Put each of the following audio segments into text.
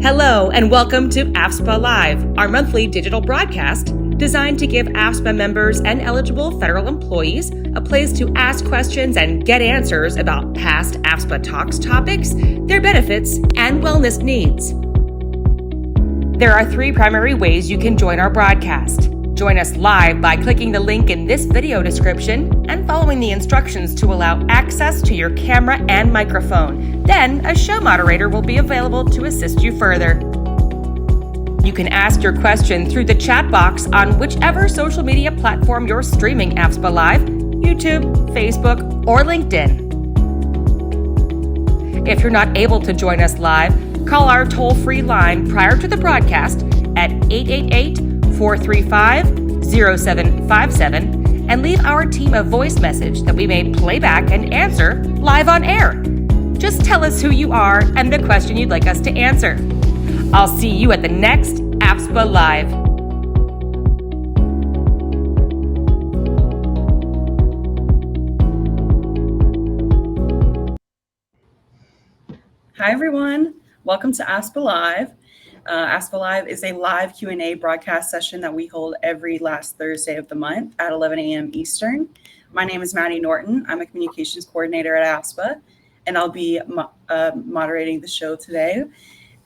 Hello, and welcome to AFSPA Live, our monthly digital broadcast designed to give AFSPA members and eligible federal employees a place to ask questions and get answers about past AFSPA Talks topics, their benefits, and wellness needs. There are three primary ways you can join our broadcast. Join us live by clicking the link in this video description and following the instructions to allow access to your camera and microphone. Then, a show moderator will be available to assist you further. You can ask your question through the chat box on whichever social media platform you're streaming AFSPA Live, YouTube, Facebook, or LinkedIn. If you're not able to join us live, call our toll-free line prior to the broadcast at 888-435-0757 and leave our team a voice message that we may play back and answer live on air. Just tell us who you are and the question you'd like us to answer. I'll see you at the next AFSPA Live. Hi, everyone. Welcome to AFSPA Live. AFSPA Live is a live Q&A broadcast session that we hold every last Thursday of the month at 11 a.m. Eastern. My name is Maddie Norton. I'm a communications coordinator at AFSPA, and I'll be moderating the show today.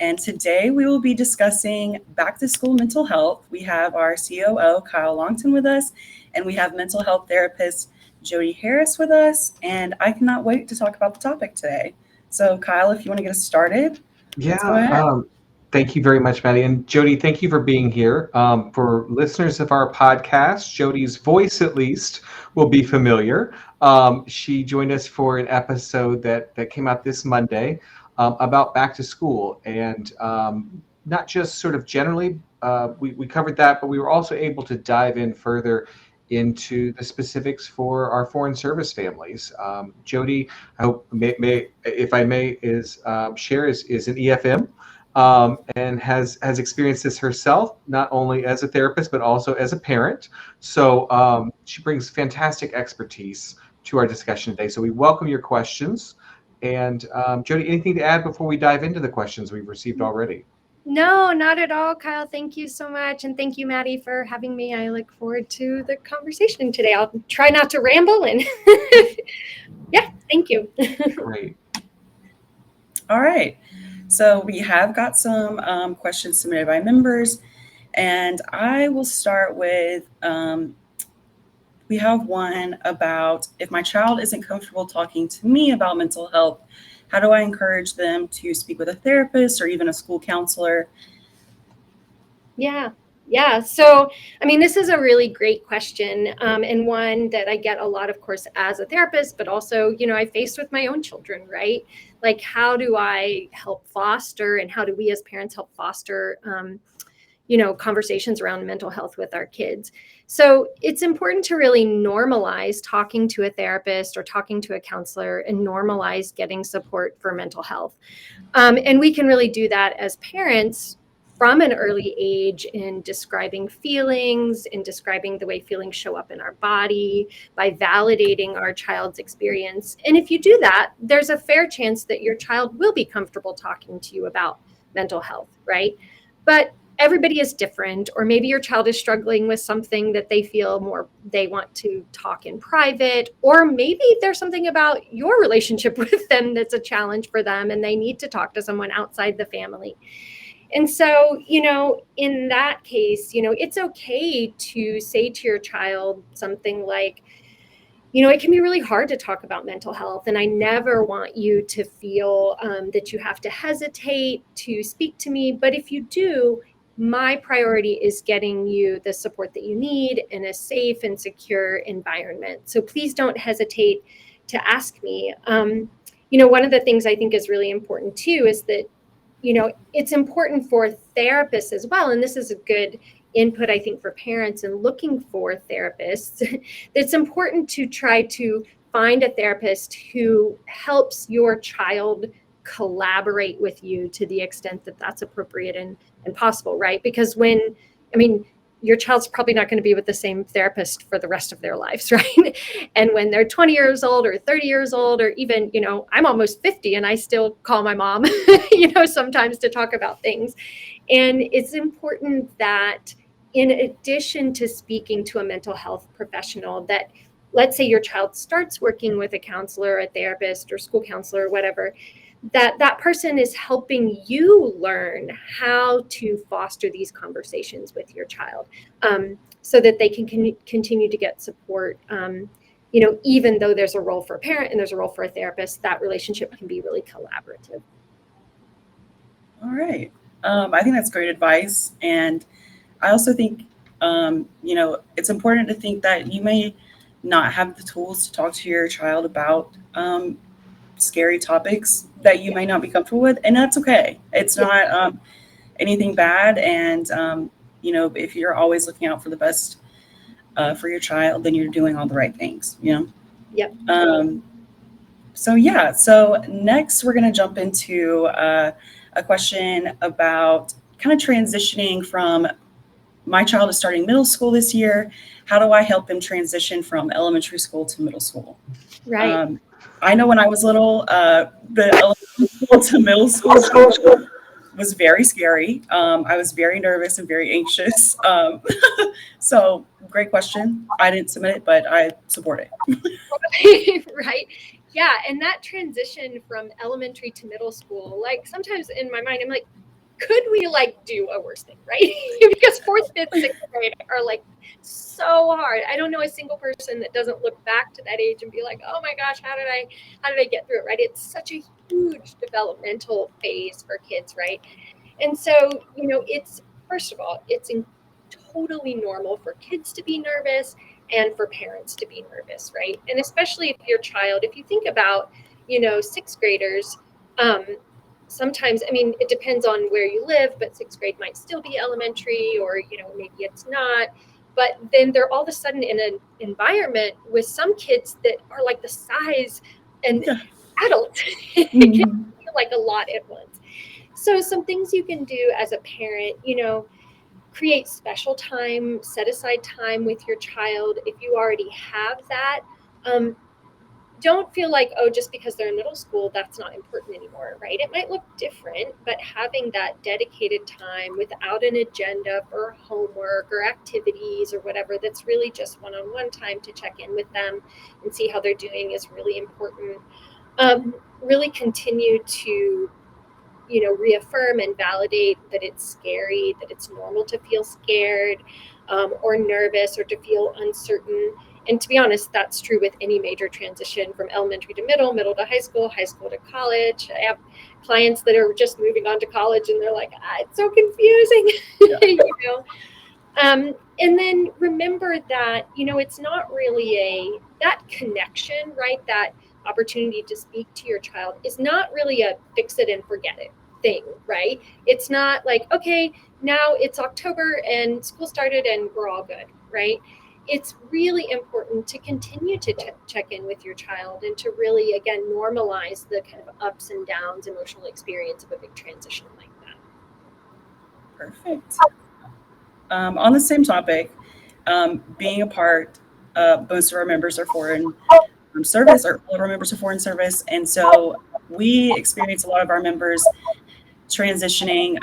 And today we will be discussing back-to-school mental health. We have our COO, Kyle Longton, with us, and we have mental health therapist Jody Harris with us, and I cannot wait to talk about the topic today. So, Kyle, if you want to get us started. Yeah, thank you very much, Maddie. And Jody, thank you for being here. For listeners of our podcast, Jody's voice, at least, will be familiar. She joined us for an episode that came out this Monday about back to school. And not just sort of generally, we covered that, but we were also able to dive in further into the specifics for our foreign service families. Jody, I hope if I may, is an EFM and has experienced this herself, not only as a therapist but also as a parent. So she brings fantastic expertise to our discussion today. So we welcome your questions. And Jody, anything to add before we dive into the questions we've received already? No, not at all, Kyle. Thank you so much. And thank you, Maddie, for having me. I look forward to the conversation today. I'll try not to ramble and yeah, thank you. Great. All right. So we have got some questions submitted by members, and I will start with, we have one about if my child isn't comfortable talking to me about mental health, how do I encourage them to speak with a therapist or even a school counselor? Yeah. So, I mean, this is a really great question and one that I get a lot, of course, as a therapist, but also, I face with my own children, right? Like, how do I help foster and how do we as parents help foster, conversations around mental health with our kids? So it's important to really normalize talking to a therapist or talking to a counselor and normalize getting support for mental health. And we can really do that as parents from an early age in describing feelings, in describing the way feelings show up in our body, by validating our child's experience. And if you do that, there's a fair chance that your child will be comfortable talking to you about mental health, right? But everybody is different, or maybe your child is struggling with something that they feel they want to talk in private, or maybe there's something about your relationship with them that's a challenge for them and they need to talk to someone outside the family. And so, in that case, it's okay to say to your child something like, it can be really hard to talk about mental health, and I never want you to feel that you have to hesitate to speak to me. But if you do, my priority is getting you the support that you need in a safe and secure environment. So please don't hesitate to ask me. One of the things I think is really important too is that, it's important for therapists as well. And this is a good input, I think, for parents and looking for therapists. It's important to try to find a therapist who helps your child collaborate with you to the extent that that's appropriate and possible, right? Because your child's probably not going to be with the same therapist for the rest of their lives, right? And when they're 20 years old or 30 years old, or even, I'm almost 50 and I still call my mom, sometimes to talk about things. And it's important that in addition to speaking to a mental health professional, that let's say your child starts working with a counselor, a therapist, or school counselor, or whatever, that person is helping you learn how to foster these conversations with your child, so that they can continue to get support. Even though there's a role for a parent and there's a role for a therapist, that relationship can be really collaborative. All right. I think that's great advice. And I also think, it's important to think that you may not have the tools to talk to your child about scary topics that you may not be comfortable with. And that's okay. It's not anything bad. And, if you're always looking out for the best for your child, then you're doing all the right things, Yep. So next we're going to jump into a question about kind of transitioning from my child is starting middle school this year. How do I help him transition from elementary school to middle school? Right. I know when I was little, the elementary school to middle school was very scary. I was very nervous and very anxious. So great question. I didn't submit it, but I support it. Right. Yeah. And that transition from elementary to middle school, like sometimes in my mind, I'm like, could we do a worse thing, right? Because 4th, 5th, 6th grade are so hard. I don't know a single person that doesn't look back to that age and be like, oh my gosh, how did I get through it, right? It's such a huge developmental phase for kids, right? And so, it's, first of all, it's totally normal for kids to be nervous and for parents to be nervous, right? And especially if you think about, 6th graders, sometimes, it depends on where you live, but 6th grade might still be elementary, or, maybe it's not. But then they're all of a sudden in an environment with some kids that are the size and adults. It can feel like a lot at once. So some things you can do as a parent, create special time, set aside time with your child. If you already have that, don't feel like, oh, just because they're in middle school, that's not important anymore, right? It might look different, but having that dedicated time without an agenda for homework or activities or whatever, that's really just one-on-one time to check in with them and see how they're doing is really important. Really continue to, reaffirm and validate that it's scary, that it's normal to feel scared or nervous or to feel uncertain. And to be honest, that's true with any major transition from elementary to middle to high school to college. I have clients that are just moving on to college and they're like, it's so confusing, And then remember that, it's not really that connection, right? That opportunity to speak to your child is not really a fix it and forget it thing, right? It's not like, okay, now it's October and school started and we're all good, right? It's really important to continue to check in with your child and to really, again, normalize the kind of ups and downs emotional experience of a big transition like that. Perfect. On the same topic, being a part, most of our members are foreign service, or all of our members are foreign service. And so we experience a lot of our members transitioning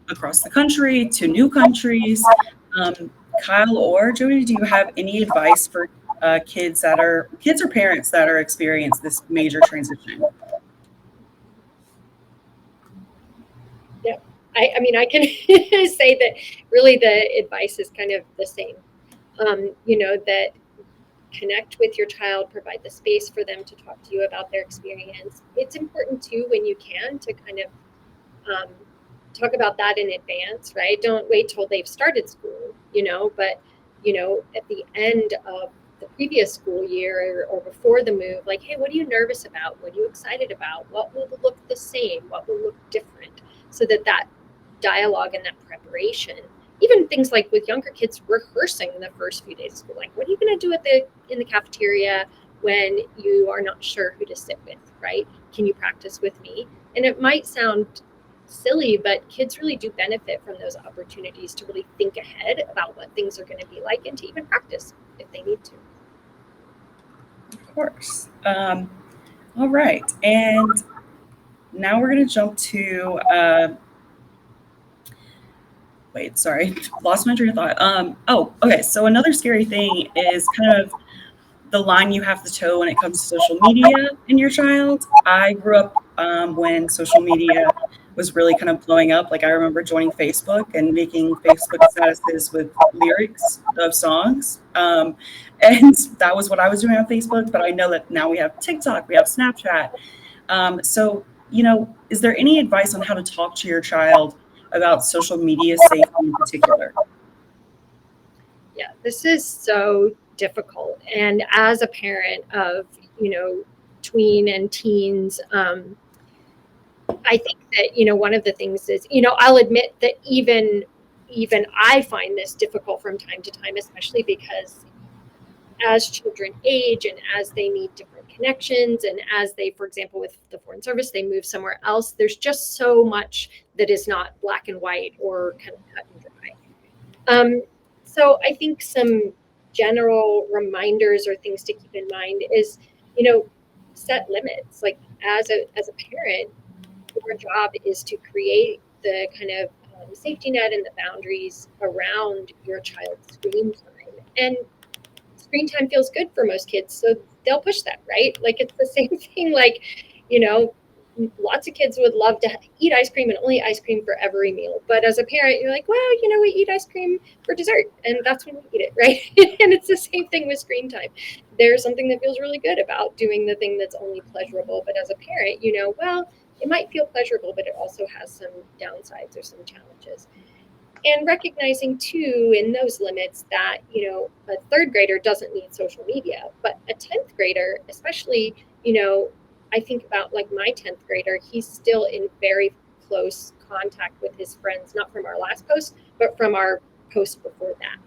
across the country to new countries. Kyle or Jody, do you have any advice for kids or parents that are experiencing this major transition? Yeah, I can say that really the advice is kind of the same. That connect with your child, provide the space for them to talk to you about their experience. It's important too, when you can, to kind of talk about that in advance, right? Don't wait till they've started school, but, at the end of the previous school year or before the move, like, hey, what are you nervous about? What are you excited about? What will look the same? What will look different? So that dialogue and that preparation, even things like with younger kids, rehearsing the first few days of school, like, what are you going to do in the cafeteria when you are not sure who to sit with, right? Can you practice with me? And it might sound silly, but kids really do benefit from those opportunities to really think ahead about what things are going to be like and to even practice if they need to. Of course. All right. And now we're going to jump to, wait, sorry, lost my train of thought. Okay. So another scary thing is kind of the line you have to toe when it comes to social media in your child. I grew up when social media was really kind of blowing up. Like I remember joining Facebook and making Facebook statuses with lyrics of songs. And that was what I was doing on Facebook. But I know that now we have TikTok, we have Snapchat. So, is there any advice on how to talk to your child about social media safety in particular? Yeah, this is so difficult. And as a parent of, tween and teens, I think that, one of the things is, I'll admit that even I find this difficult from time to time, especially because as children age and as they need different connections and as they, for example, with the Foreign Service, they move somewhere else, there's just so much that is not black and white or kind of cut and dry. So I think some general reminders or things to keep in mind is, set limits. Like as a parent, your job is to create the kind of safety net and the boundaries around your child's screen time. And screen time feels good for most kids, so they'll push that, right? Like it's the same thing, like, lots of kids would love to eat ice cream and only ice cream for every meal. But as a parent, you're like, well, we eat ice cream for dessert and that's when we eat it, right? And it's the same thing with screen time. There's something that feels really good about doing the thing that's only pleasurable. But as a parent, well, it might feel pleasurable, but it also has some downsides or some challenges. And recognizing too in those limits that, a third grader doesn't need social media, but a 10th grader, especially, I think about like my 10th grader, he's still in very close contact with his friends, not from our last post, but from our post before that.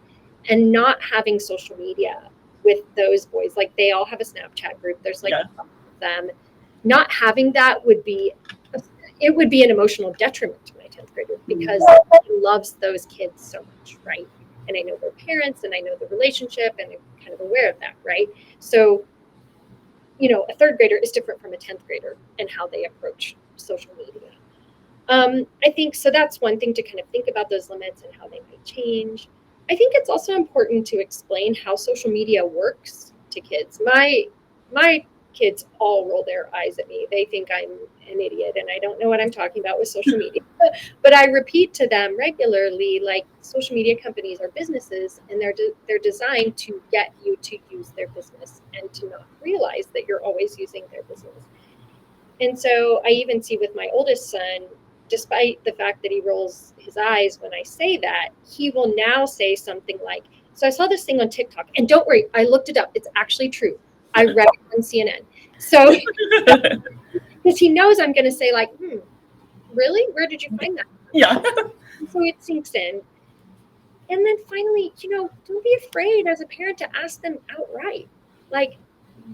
And not having social media with those boys, like they all have a Snapchat group. There's like them. Not having that would be an emotional detriment to my 10th grader because he loves those kids so much, right? And I know their parents and I know the relationship and I'm kind of aware of that, right? So, a third grader is different from a 10th grader and how they approach social media. I think, so that's one thing to kind of think about those limits and how they might change. I think it's also important to explain how social media works to kids. My kids all roll their eyes at me. They think I'm an idiot and I don't know what I'm talking about with social media. But I repeat to them regularly, like social media companies are businesses and they're designed to get you to use their business and to not realize that you're always using their business. And so I even see with my oldest son, despite the fact that he rolls his eyes when I say that, he will now say something like, so I saw this thing on TikTok and don't worry, I looked it up. It's actually true. I read it on CNN. So, because he knows I'm going to say like, really? Where did you find that? Yeah. So it sinks in. And then finally, don't be afraid as a parent to ask them outright. Like,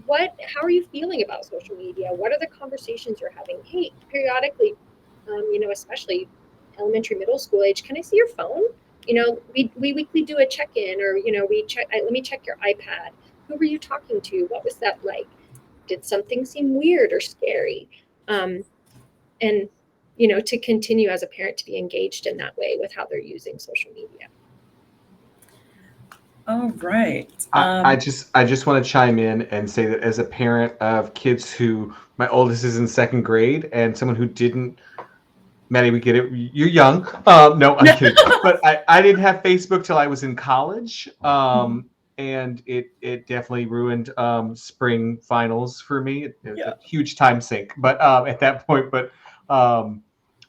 how are you feeling about social media? What are the conversations you're having? Hey, periodically, especially elementary, middle school age, can I see your phone? We weekly do a check-in or, let me check your iPad. Who were you talking to? What was that like? Did something seem weird or scary? And, to continue as a parent to be engaged in that way with how they're using social media. All right. I just want to chime in and say that as a parent of kids my oldest is in 2nd grade and someone who didn't, Maddie, we get it. You're young. No, I'm kidding. But I didn't have Facebook till I was in college. And it definitely ruined spring finals for me. It was a huge time sink. But at that point,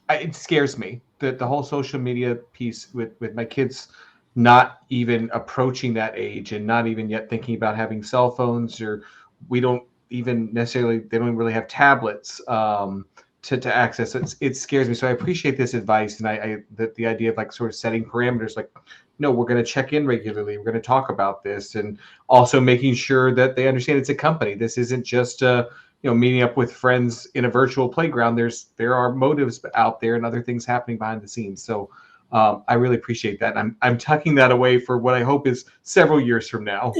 it scares me that the whole social media piece with my kids not even approaching that age and not even yet thinking about having cell phones, or they don't even really have tablets to access it. It scares me. So I appreciate this advice, and the idea of like sort of setting parameters, like, no, we're going to check in regularly. We're going to talk about this, and also making sure that they understand it's a company. This isn't just a meeting up with friends in a virtual playground, there are motives out there and other things happening behind the scenes. So I really appreciate that. I'm tucking that away for what I hope is several years from now.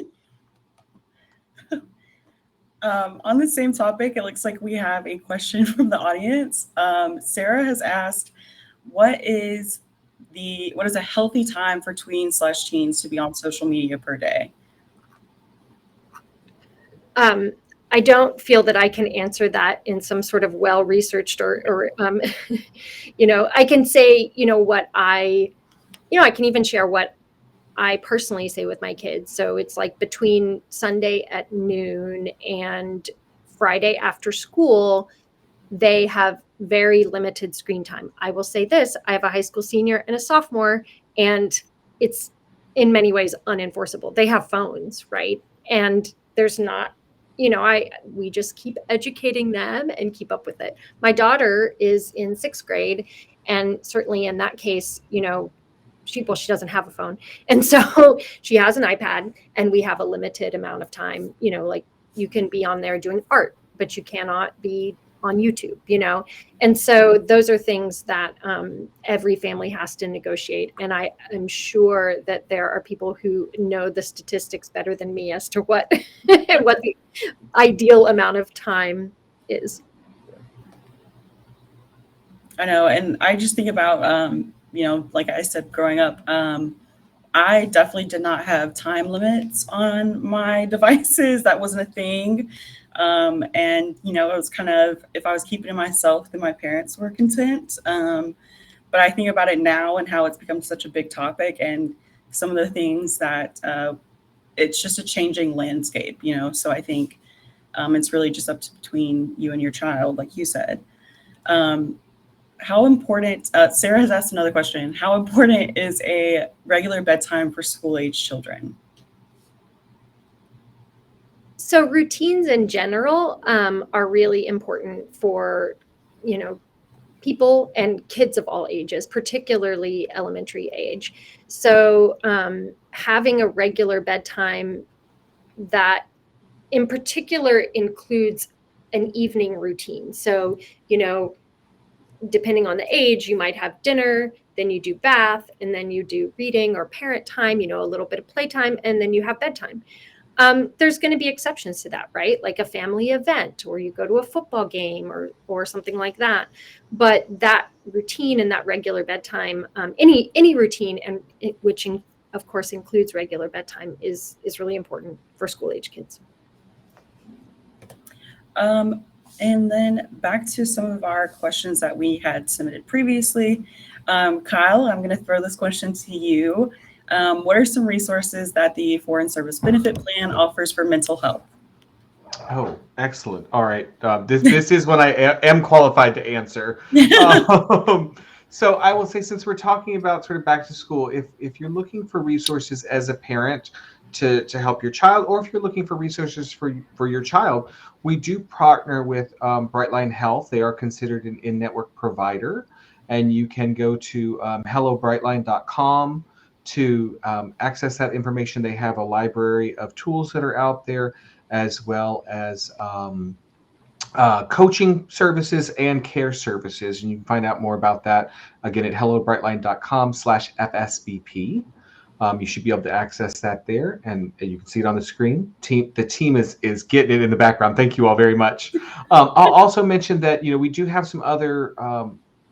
On the same topic, it looks like we have a question from the audience. Sarah has asked, what is a healthy time for tweens/teens to be on social media per day? I don't feel that I can answer that in some sort of well-researched or I can say, what I can even share what I personally say with my kids. So it's like between Sunday at noon and Friday after school, they have very limited screen time. I will say this, I have a high school senior and a sophomore, and it's in many ways unenforceable. They have phones, right? And there's not, we just keep educating them and keep up with it. My daughter is in 6th grade, and certainly in that case, she doesn't have a phone. And so she has an iPad, and we have a limited amount of time, like you can be on there doing art, but you cannot be on YouTube, And so those are things that every family has to negotiate. And I am sure that there are people who know the statistics better than me as to what the ideal amount of time is. I know. And I just think about, like I said, growing up, I definitely did not have time limits on my devices. That wasn't a thing. And, it was kind of, if I was keeping it myself, then my parents were content. But I think about it now and how it's become such a big topic, and some of the things that it's just a changing landscape, So I think it's really just up to between you and your child, like you said. How important, Sarah has asked another question. How important is a regular bedtime for school-age children? So routines in general are really important for, people and kids of all ages, particularly elementary age. So having a regular bedtime that in particular includes an evening routine. So, depending on the age, you might have dinner, then you do bath, and then you do reading or parent time, a little bit of playtime, and then you have bedtime. There's going to be exceptions to that, right? Like a family event, or you go to a football game or something like that. But that routine and that regular bedtime, any routine, and which of course includes regular bedtime, is really important for school age kids. And then back to some of our questions that we had submitted previously. Kyle, I'm going to throw this question to you. What are some resources that the Foreign Service Benefit Plan offers for mental health? Oh, excellent. All right. This is what I am qualified to answer. So I will say, since we're talking about sort of back to school, if you're looking for resources as a parent to help your child, or if you're looking for resources for your child, we do partner with Brightline Health. They are considered an in-network provider, and you can go to hellobrightline.com to access that information. They have a library of tools that are out there, as well as coaching services and care services. And you can find out more about that, again, at hellobrightline.com/FSBP. You should be able to access that there, and you can see it on the screen. The team is getting it in the background. Thank you all very much. I'll also mention that we do have some other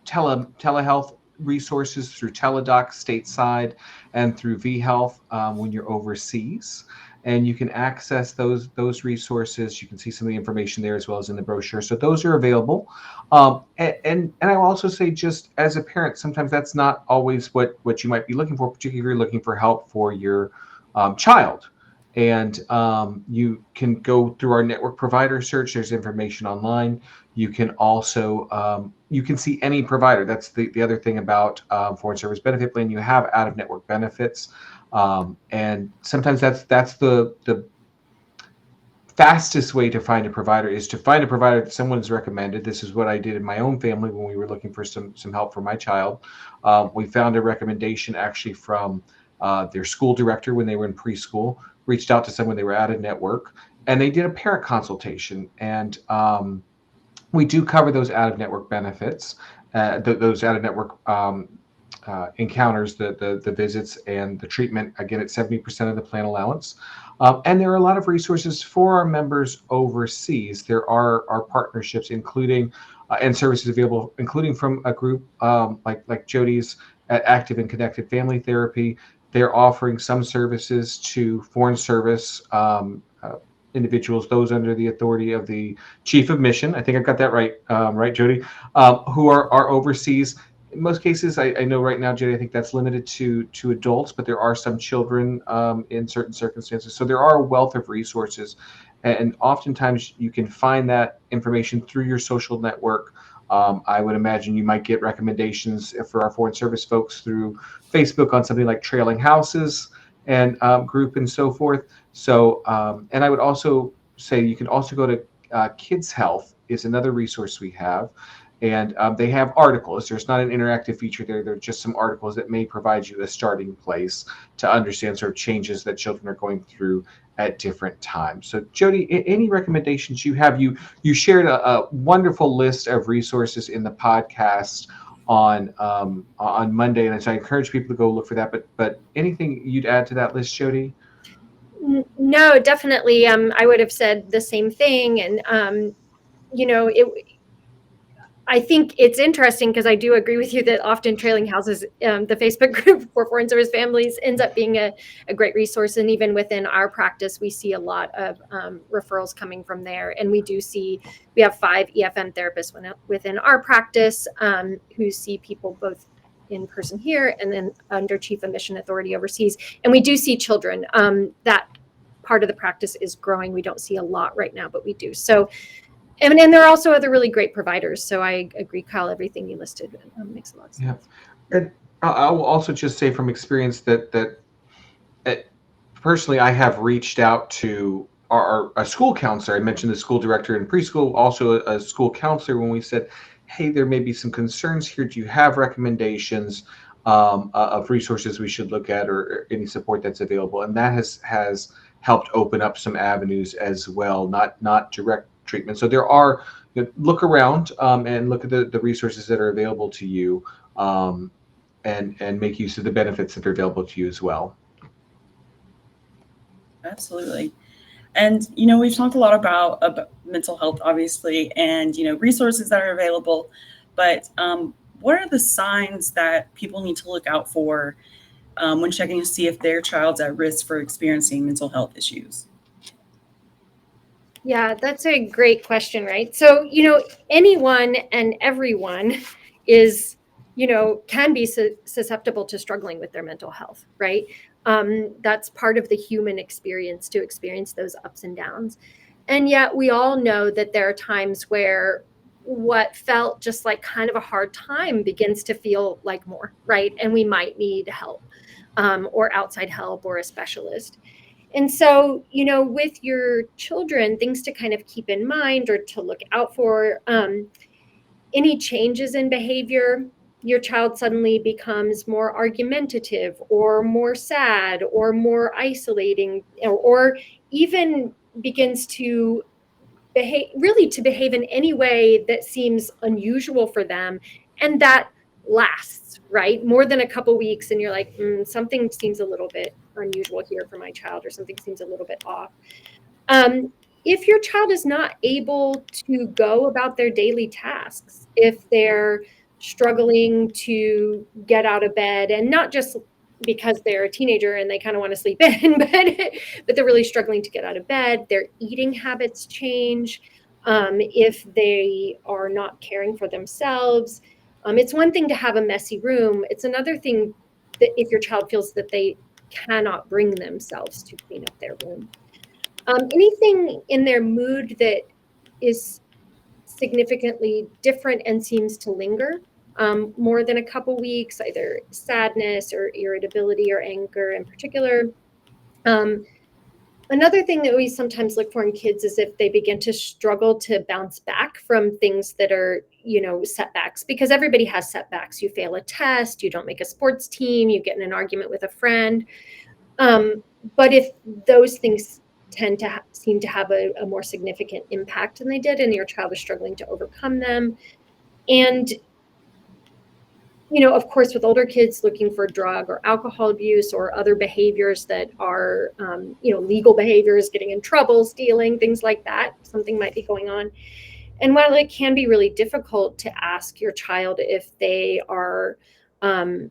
telehealth resources through Teladoc stateside and through vHealth when you're overseas, and you can access those resources. You can see some of the information there as well as in the brochure. So those are available. And I will also say, just as a parent, sometimes that's not always what you might be looking for, particularly if you're looking for help for your child. And you can go through our network provider search. There's information online. You can also you can see any provider. That's the other thing about Foreign Service Benefit Plan. You have out-of-network benefits, and sometimes that's the fastest way to find a provider, is to find a provider that someone's recommended. This is what I did in my own family when we were looking for some help for my child. We found a recommendation actually from their school director when they were in preschool, reached out to someone, they were out of network, and they did a parent consultation, and we do cover those out-of-network benefits, those out-of-network encounters, the visits and the treatment, again, at 70% of the plan allowance. And there are a lot of resources for our members overseas. There are partnerships, including and services available, including from a group like Jody's Active and Connected Family Therapy. They're offering some services to foreign service individuals, those under the authority of the chief of mission. I think I've got that right, right, Jody, who are overseas. In most cases, I know right now, Jody, I think that's limited to adults, but there are some children in certain circumstances. So there are a wealth of resources, and oftentimes you can find that information through your social network. I would imagine you might get recommendations for our foreign service folks through Facebook on something like Trailing Houses and group and so forth. So, and I would also say you can also go to Kids Health is another resource we have. And they have articles. There's not an interactive feature there. There are just some articles that may provide you a starting place to understand sort of changes that children are going through at different times. So, Jody, any recommendations you have? You shared a wonderful list of resources in the podcast on Monday, and so I encourage people to go look for that. But anything you'd add to that list, Jody? No, definitely. I would have said the same thing, and I think it's interesting because I do agree with you that often Trailing Houses, the Facebook group for foreign service families, ends up being a great resource. And even within our practice, we see a lot of referrals coming from there. And we have 5 EFM therapists within our practice who see people both in person here and then under Chief of Mission Authority overseas. And we do see children. That part of the practice is growing. We don't see a lot right now, but we do. So. And there are also other really great providers. So I agree, Kyle, everything you listed makes a lot of sense. Yeah. And I will also just say from experience that personally, I have reached out to a school counselor. I mentioned the school director in preschool, also a school counselor, when we said, hey, there may be some concerns here. Do you have recommendations of resources we should look at, or any support that's available? And that has helped open up some avenues as well, not direct treatment. So there are, look around and look at the resources that are available to you, and make use of the benefits that are available to you as well. Absolutely. And, we've talked a lot about mental health, obviously, and, resources that are available. But what are the signs that people need to look out for when checking to see if their child's at risk for experiencing mental health issues? Yeah, that's a great question, right? So, anyone and everyone is, can be susceptible to struggling with their mental health, right? That's part of the human experience, to experience those ups and downs. And yet we all know that there are times where what felt just like kind of a hard time begins to feel like more, right? And we might need help, or outside help, or a specialist. And so, with your children, things to kind of keep in mind or to look out for, any changes in behavior. Your child suddenly becomes more argumentative or more sad or more isolating, or even begins to behave in any way that seems unusual for them. And that lasts, right? More than a couple weeks. And you're like, something seems a little bit unusual here for my child, or something seems a little bit off. If your child is not able to go about their daily tasks, if they're struggling to get out of bed, and not just because they're a teenager and they kind of want to sleep in, but they're really struggling to get out of bed, their eating habits change, if they are not caring for themselves. It's one thing to have a messy room. It's another thing that if your child feels that they cannot bring themselves to clean up their room. Anything in their mood that is significantly different and seems to linger more than a couple weeks, either sadness or irritability or anger in particular. Another thing that we sometimes look for in kids is if they begin to struggle to bounce back from things that are, setbacks, because everybody has setbacks. You fail a test, you don't make a sports team, you get in an argument with a friend. But if those things tend to seem to have a more significant impact than they did, and your child is struggling to overcome them. And of course, with older kids looking for drug or alcohol abuse or other behaviors that are, legal behaviors, getting in trouble, stealing, things like that, something might be going on. And while it can be really difficult to ask your child if they are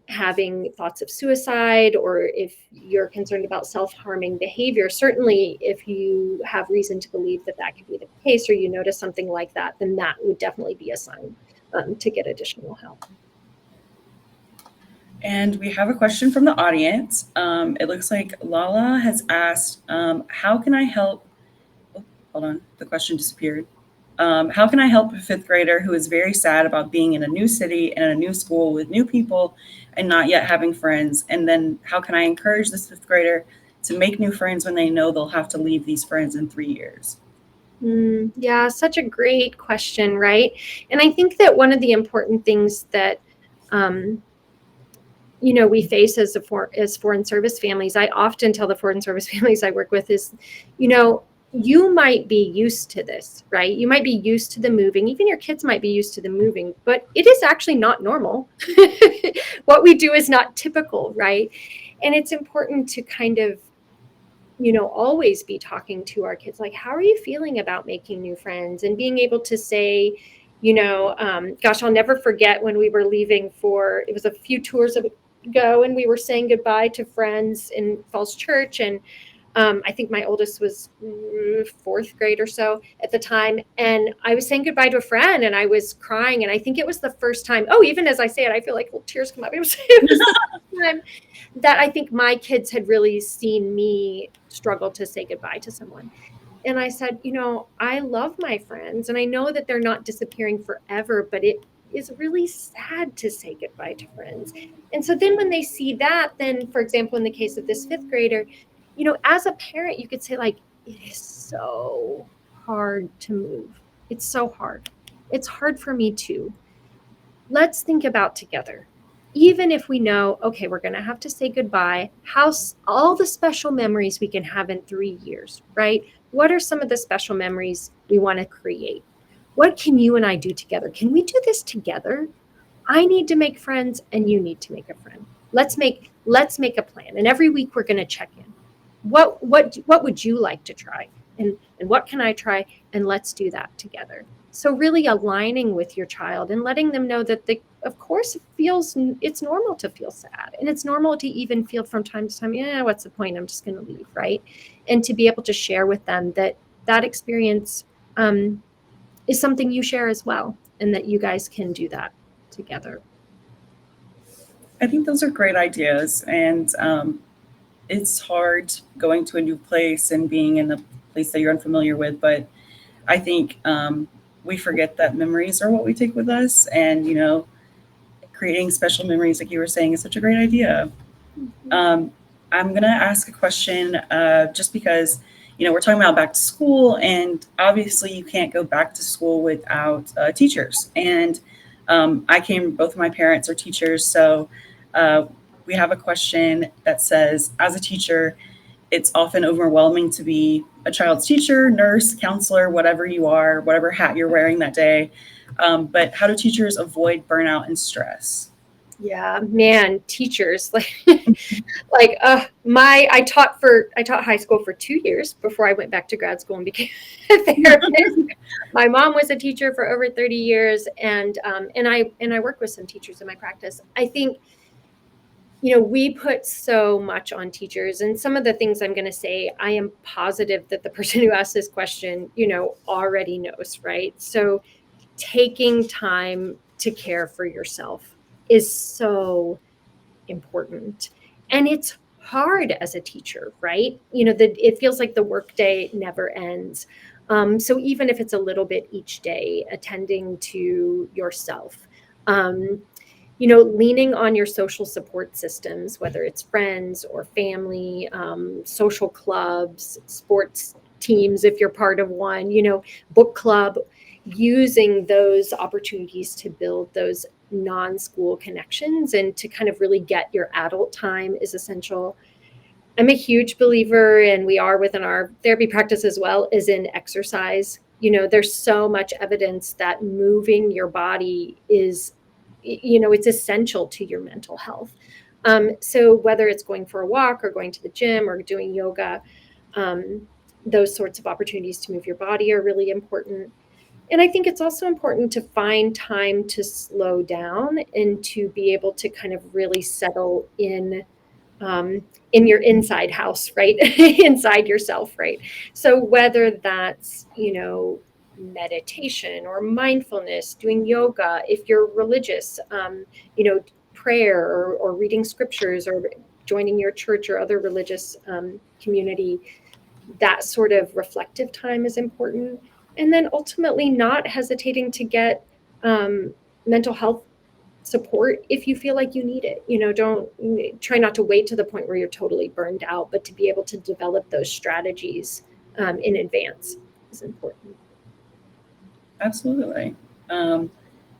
having thoughts of suicide or if you're concerned about self-harming behavior, certainly if you have reason to believe that that could be the case, or you notice something like that, then that would definitely be a sign to get additional help. And we have a question from the audience. It looks like Lala has asked, how can I help? Oh, hold on, the question disappeared. How can I help a fifth grader who is very sad about being in a new city and in a new school with new people and not yet having friends? And then how can I encourage this fifth grader to make new friends when they know they'll have to leave these friends in 3 years? Yeah, such a great question, right? And I think that one of the important things that we face as foreign service families, I often tell the foreign service families I work with is, you might be used to this, right? You might be used to the moving. Even your kids might be used to the moving, but it is actually not normal. What we do is not typical, right? And it's important to kind of, always be talking to our kids, like, how are you feeling about making new friends? And being able to say, gosh, I'll never forget when we were leaving it was a few tours ago, and we were saying goodbye to friends in Falls Church, and I think my oldest was 4th grade or so at the time. And I was saying goodbye to a friend and I was crying. And I think it was the first time, even as I say it, I feel like tears come up. It was the first time that I think my kids had really seen me struggle to say goodbye to someone. And I said, I love my friends and I know that they're not disappearing forever, but it is really sad to say goodbye to friends. And so then when they see that, then, for example, in the case of this 5th grader, as a parent, you could say, like, it is so hard to move. It's so hard. It's hard for me too. Let's think about together. Even if we know, okay, we're going to have to say goodbye, all the special memories we can have in 3 years, right? What are some of the special memories we want to create? What can you and I do together? Can we do this together? I need to make friends and you need to make a friend. Let's make a plan. And every week we're going to check in. What would you like to try? And what can I try? And let's do that together. So really aligning with your child and letting them know that of course it's normal to feel sad. And it's normal to even feel from time to time, what's the point? I'm just going to leave, right? And to be able to share with them that experience is something you share as well. And that you guys can do that together. I think those are great ideas. And it's hard going to a new place and being in a place that you're unfamiliar with. But I think we forget that memories are what we take with us. And, creating special memories, like you were saying, is such a great idea. Mm-hmm. I'm going to ask a question just because, we're talking about back to school. And obviously you can't go back to school without teachers. And both of my parents are teachers. So we have a question that says, as a teacher, it's often overwhelming to be a child's teacher, nurse, counselor, whatever you are, whatever hat you're wearing that day. But how do teachers avoid burnout and stress? Yeah, man, teachers I taught high school for 2 years before I went back to grad school and became a therapist. My mom was a teacher for over 30 years, and I work with some teachers in my practice. I think we put so much on teachers, and some of the things I'm going to say, I am positive that the person who asked this question, already knows, right? So taking time to care for yourself is so important. And it's hard as a teacher, right? It feels like the workday never ends. So even if it's a little bit each day, attending to yourself, leaning on your social support systems, whether it's friends or family, social clubs, sports teams, if you're part of one, book club, using those opportunities to build those non-school connections and to kind of really get your adult time is essential. I'm a huge believer, and we are within our therapy practice as well, is in exercise. There's so much evidence that moving your body is, it's essential to your mental health. So whether it's going for a walk or going to the gym or doing yoga, those sorts of opportunities to move your body are really important. And I think it's also important to find time to slow down and to be able to kind of really settle in your inside house, right? Inside yourself, right? So whether that's, meditation or mindfulness, doing yoga, if you're religious, prayer or reading scriptures or joining your church or other religious community, that sort of reflective time is important. And then ultimately not hesitating to get mental health support if you feel like you need it. Don't try not to wait to the point where you're totally burned out, but to be able to develop those strategies in advance is important. Absolutely. And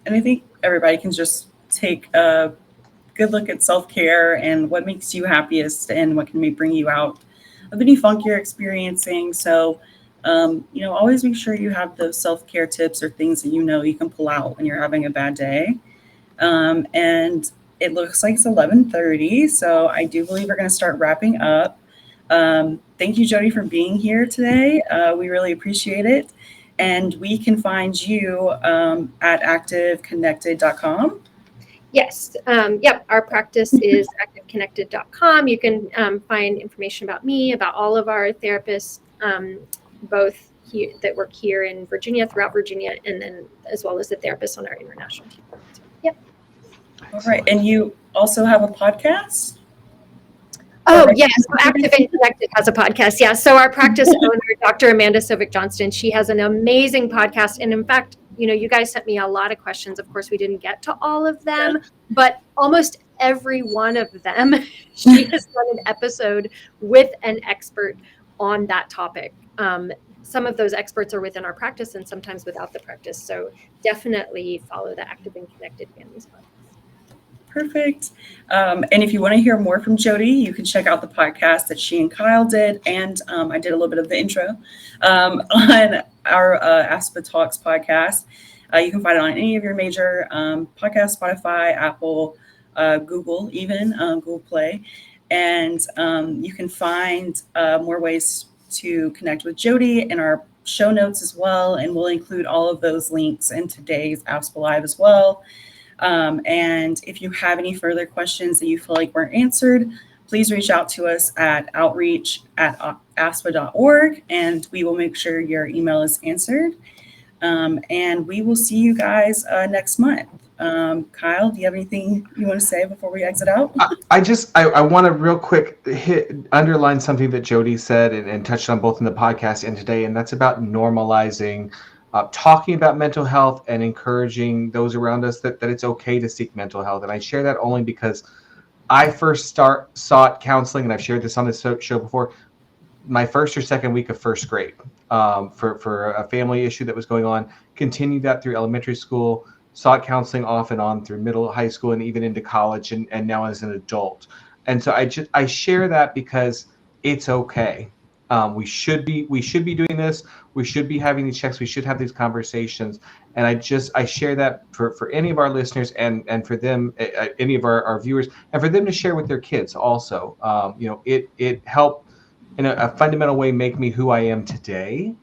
I think everybody can just take a good look at self-care and what makes you happiest and what can bring you out of any funk you're experiencing. So, always make sure you have those self-care tips or things that you can pull out when you're having a bad day. And it looks like it's 11:30, so I do believe we're going to start wrapping up. Thank you, Jody, for being here today. We really appreciate it. And we can find you at activeconnected.com. Yes. Yep. Our practice is activeconnected.com. You can find information about me, about all of our therapists, both here that work here in Virginia, throughout Virginia, and then as well as the therapists on our international team. So, yep. All right. And you also have a podcast? Oh, yes. So Active and Connected has a podcast. Yeah. So our practice owner, Dr. Amanda Sovic Johnston, she has an amazing podcast. And in fact, you guys sent me a lot of questions. Of course, we didn't get to all of them, but almost every one of them, she has done an episode with an expert on that topic. Some of those experts are within our practice and sometimes without the practice. So definitely follow the Active and Connected Families podcast. Perfect. And if you want to hear more from Jody, you can check out the podcast that she and Kyle did. And I did a little bit of the intro on our AFSPA Talks podcast. You can find it on any of your major podcasts, Spotify, Apple, Google, even Google Play. And you can find more ways to connect with Jody in our show notes as well. And we'll include all of those links in today's AFSPA Live as well. And if you have any further questions that you feel like weren't answered, please reach out to us at outreach@afspa.org, and we will make sure your email is answered. And we will see you guys next month. Kyle, do you have anything you want to say before we exit out? I want to real quick underline something that Jody said and touched on both in the podcast and today, and that's about normalizing talking about mental health and encouraging those around us that it's okay to seek mental health. And I share that only because I first sought counseling, and I've shared this on this show before, my first or second week of first grade for a family issue that was going on. Continued that through elementary school, sought counseling off and on through middle, high school, and even into college, and now as an adult. And so I share that because it's okay. We should be doing this. We should be having these checks. We should have these conversations. And I share that for any of our listeners and for them, any of our viewers, and for them to share with their kids also. It helped in a fundamental way make me who I am today.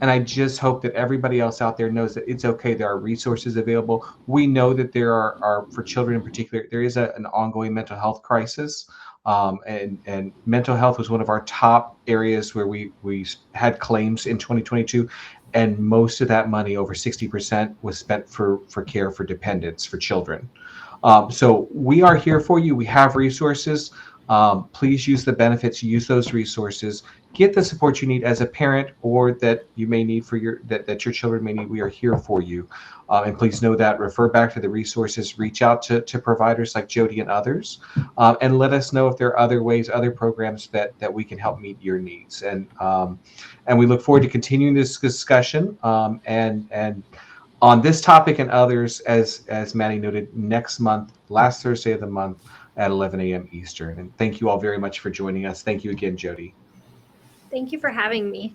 And I just hope that everybody else out there knows that it's okay. There are resources available. We know that there are for children in particular, there is an ongoing mental health crisis. And mental health was one of our top areas where we had claims in 2022. And most of that money, over 60%, was spent for care for dependents, for children. So we are here for you. We have resources. Please use the benefits, use those resources, get the support you need as a parent or that you may need for that your children may need. We are here for you. And please know that, refer back to the resources, reach out to providers like Jody and others, and let us know if there are other ways, other programs that we can help meet your needs. And we look forward to continuing this discussion and on this topic and others, as Maddie noted, next month, last Thursday of the month, at 11 a.m. Eastern. And thank you all very much for joining us. Thank you again, Jody. Thank you for having me.